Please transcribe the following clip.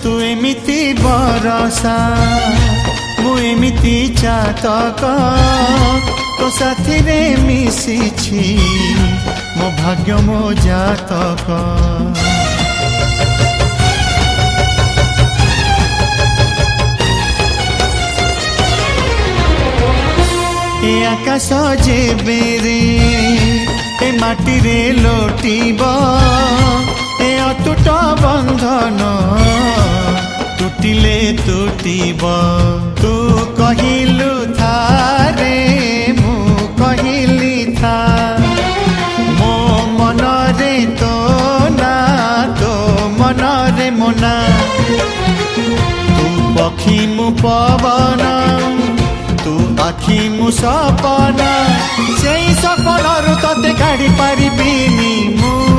तू एमिति बरसा मु एमिति चातक तो साथी रे मिशिछि मो भाग्य मो जातक। ए आकाश जेबेरे ए माटी रे लोटिब ए अतुट बंधन टूटिले टूटिब। तू कहिलु थारे मु कहिली था मो मन रे तो ना तो मन रे मोना। तू पक्षी मु पवन तू आखि मु सपना से सपन तते काढ़ी पारिबिनी मु।